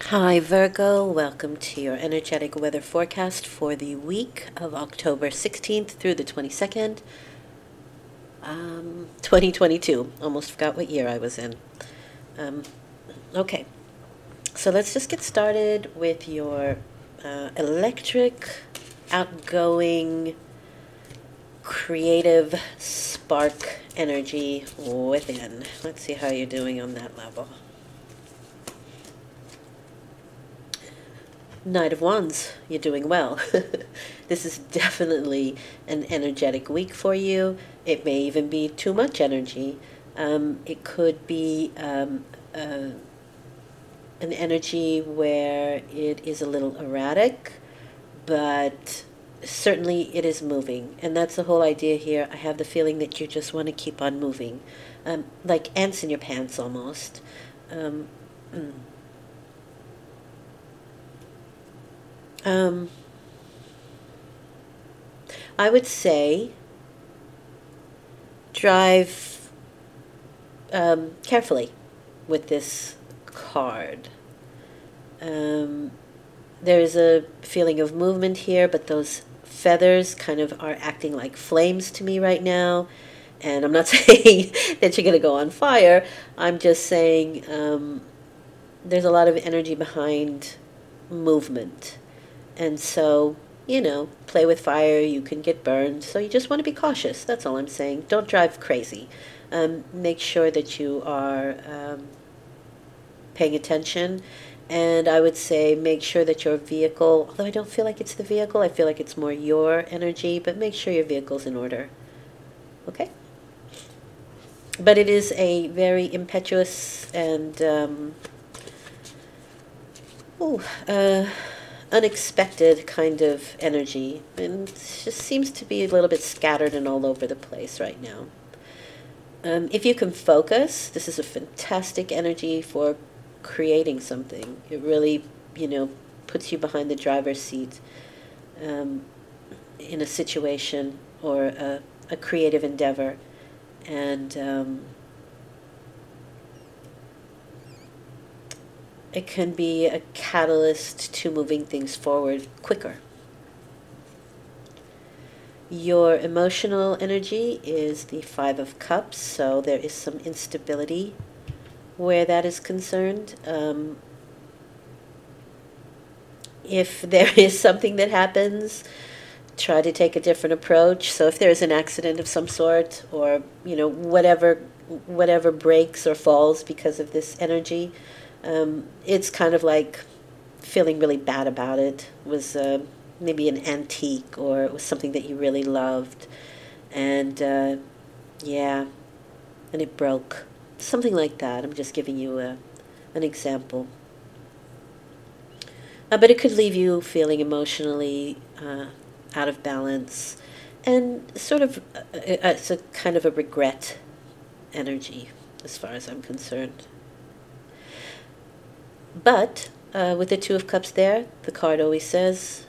Hi Virgo, welcome to your energetic weather forecast for the week of October 16th through the 22nd, 2022. Almost forgot what year I was in. Um, okay, so let's just get started with your electric, outgoing, creative spark energy within. Let's see how you're doing on that level. Knight of Wands, you're doing well. This is definitely an energetic week for you. It may even be too much energy. It could be an energy where it is a little erratic, but certainly it is moving. And that's the whole idea here. I have the feeling that you just want to keep on moving, like ants in your pants almost. Um, mm. Um, I would say drive carefully with this card. There is a feeling of movement here, but those feathers kind of are acting like flames to me right now. And I'm not saying that you're going to go on fire. I'm just saying there's a lot of energy behind movement. And so, play with fire, you can get burned. So you just want to be cautious. That's all I'm saying. Don't drive crazy. Make sure that you are paying attention. And I would say make sure that your vehicle, although I don't feel like it's the vehicle, I feel like it's more your energy, but make sure your vehicle's in order. Okay? But it is a very impetuous and unexpected kind of energy, and it just seems to be a little bit scattered and all over the place right now. If you can focus, this is a fantastic energy for creating something. It really, puts you behind the driver's seat in a situation or a creative endeavor. And it can be a catalyst to moving things forward quicker. Your emotional energy is the Five of Cups, so there is some instability where that is concerned. If there is something that happens, try to take a different approach. So if there's an accident of some sort, or whatever breaks or falls because of this energy, it's kind of like feeling really bad about it. It was maybe an antique, or it was something that you really loved, and yeah, and it broke. Something like that. I'm just giving you an example. But it could leave you feeling emotionally out of balance, and sort of it's a kind of a regret energy as far as I'm concerned. But with the Two of Cups there, the card always says,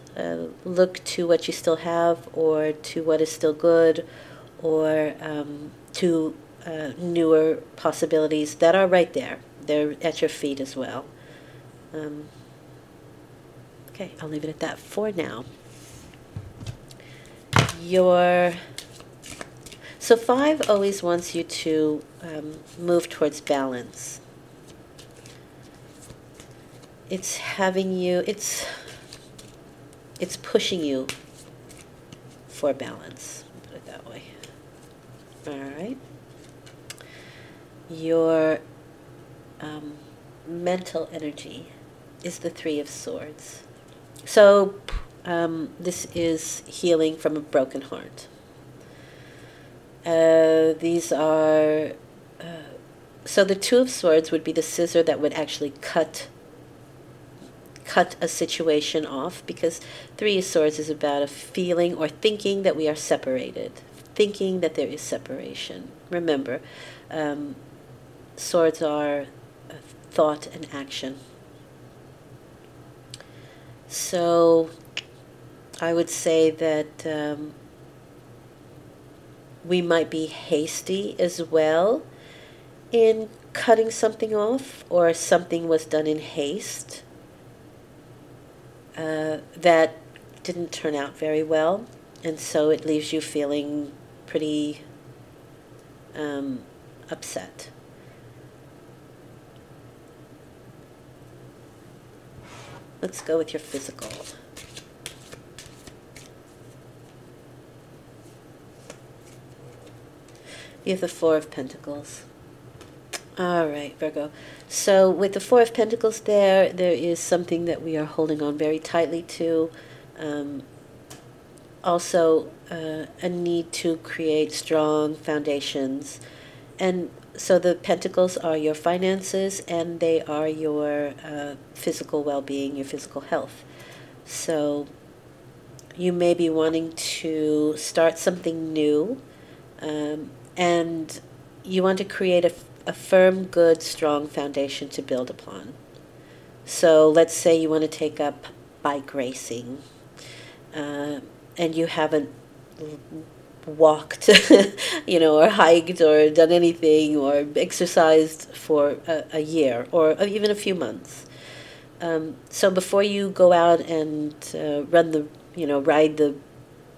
look to what you still have, or to what is still good, or to newer possibilities that are right there. They're at your feet as well. Okay, I'll leave it at that for now. So 5 always wants you to move towards balance. It's having you, it's pushing you for balance, put it that way. All right. Your mental energy is the Three of Swords. So this is healing from a broken heart. These are, so the Two of Swords would be the scissor that would actually cut a situation off, because Three of Swords is about a feeling or thinking that we are separated, thinking that there is separation. Remember, swords are thought and action. So I would say that we might be hasty as well in cutting something off, or something was done in haste. that didn't turn out very well, and so it leaves you feeling pretty upset. Let's go with your physical. You have the Four of Pentacles. All right, Virgo. So with the Four of Pentacles there is something that we are holding on very tightly to. Also, a need to create strong foundations. And so the Pentacles are your finances, and they are your physical well-being, your physical health. So you may be wanting to start something new, and you want to create a firm, good, strong foundation to build upon. So let's say you want to take up bike racing, and you haven't walked, or hiked or done anything or exercised for a year or even a few months. So before you go out and ride the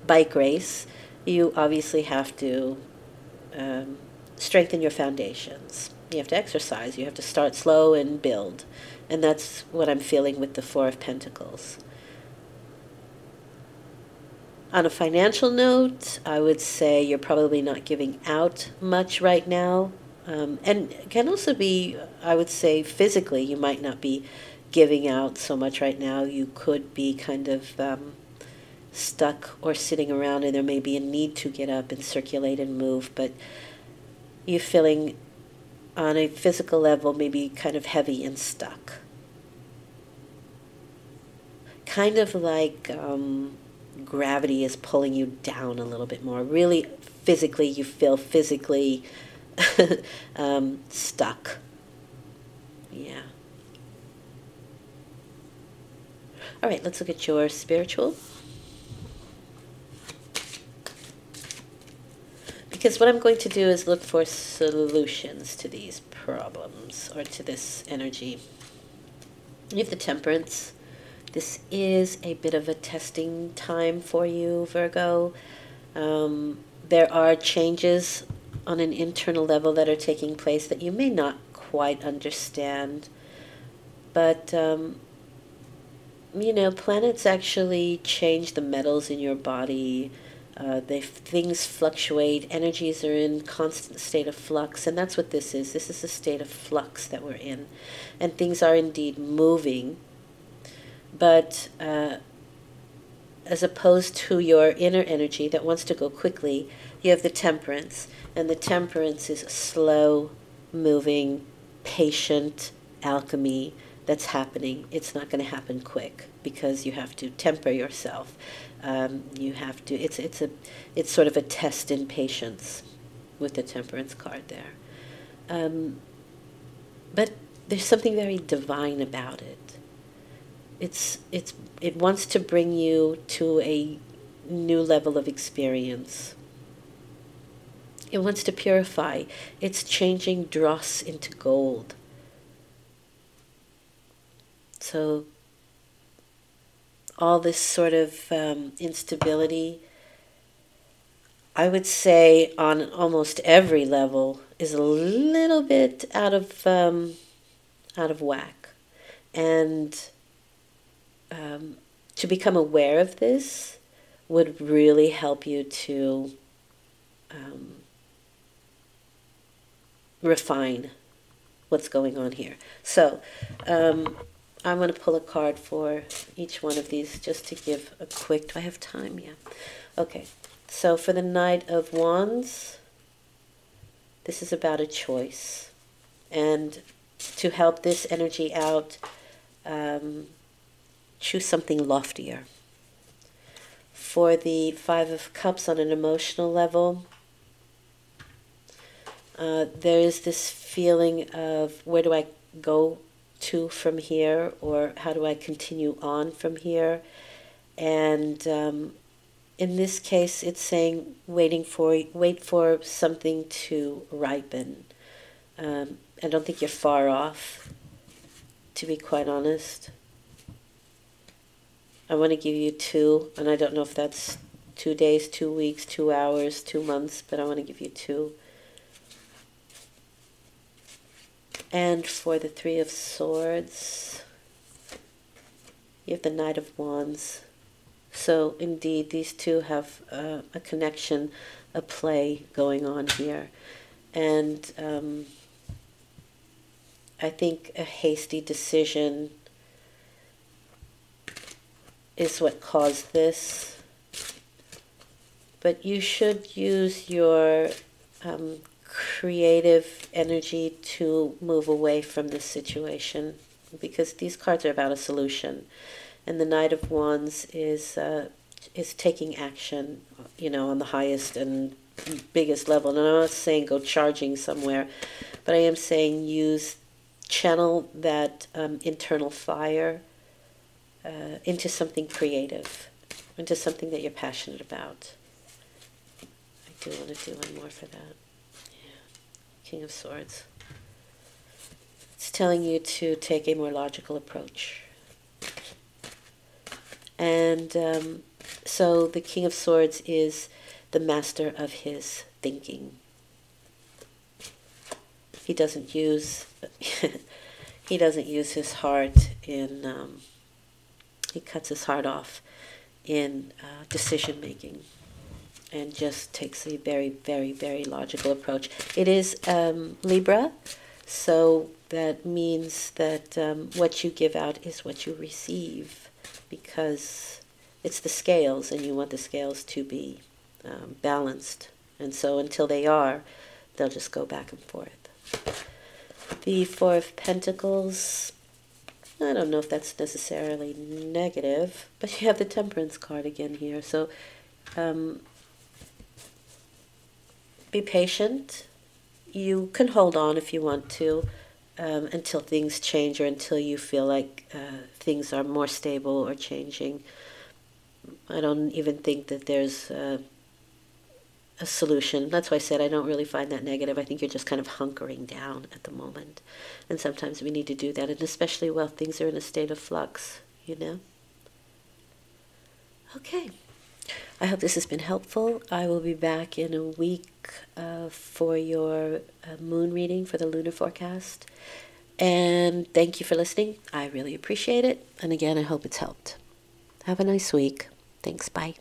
bike race, you obviously have to strengthen your foundations. You have to exercise. You have to start slow and build. And that's what I'm feeling with the Four of Pentacles. On a financial note, I would say you're probably not giving out much right now. And can also be, I would say, physically, you might not be giving out so much right now. You could be kind of stuck or sitting around, and there may be a need to get up and circulate and move, but you're feeling on a physical level maybe kind of heavy and stuck. Kind of like gravity is pulling you down a little bit more. Really physically, you feel physically stuck. Yeah. All right, let's look at your spiritual. Because what I'm going to do is look for solutions to these problems or to this energy. You have the Temperance. This is a bit of a testing time for you, Virgo. There are changes on an internal level that are taking place that you may not quite understand. But, planets actually change the metals in your body. Things fluctuate. Energies are in constant state of flux, and that's what this is. This is a state of flux that we're in, and things are indeed moving. But as opposed to your inner energy that wants to go quickly, you have the Temperance, and the Temperance is slow moving, patient alchemy that's happening. It's not going to happen quick because you have to temper yourself. You have to. It's sort of a test in patience with the Temperance card there. But there's something very divine about it. It wants to bring you to a new level of experience. It wants to purify. It's changing dross into gold. So all this sort of instability, I would say on almost every level, is a little bit out of whack. And to become aware of this would really help you to refine what's going on here. So I'm going to pull a card for each one of these just to give a quick... Do I have time? Yeah. Okay. So for the Knight of Wands, this is about a choice. And to help this energy out, choose something loftier. For the Five of Cups on an emotional level, there is this feeling of where do I go to from here, or how do I continue on from here? And in this case, it's saying wait for something to ripen. I don't think you're far off, to be quite honest. I want to give you 2, and I don't know if that's 2 days, 2 weeks, 2 hours, 2 months, but I want to give you 2. And for the Three of Swords, you have the Knight of Wands. So indeed, these two have a connection, a play going on here. And I think a hasty decision is what caused this. But you should use your creative energy to move away from this situation, because these cards are about a solution. And the Knight of Wands is taking action, you know, on the highest and biggest level. And I'm not saying go charging somewhere, but I am saying channel that internal fire into something creative, into something that you're passionate about. I do want to do one more for that. Yeah. King of Swords. It's telling you to take a more logical approach. And so the King of Swords is the master of his thinking. He doesn't use his heart in he cuts his heart off in decision making, and just takes a very, very, very logical approach. It is Libra, so that means that what you give out is what you receive, because it's the scales, and you want the scales to be balanced. And so until they are, they'll just go back and forth. The Four of Pentacles, I don't know if that's necessarily negative, but you have the Temperance card again here. So be patient. You can hold on if you want to until things change, or until you feel like things are more stable or changing. I don't even think that there's a solution. That's why I said I don't really find that negative. I think you're just kind of hunkering down at the moment. And sometimes we need to do that, and especially while things are in a state of flux, you know? Okay. I hope this has been helpful. I will be back in a week for your moon reading for the lunar forecast. And thank you for listening. I really appreciate it. And again, I hope it's helped. Have a nice week. Thanks. Bye.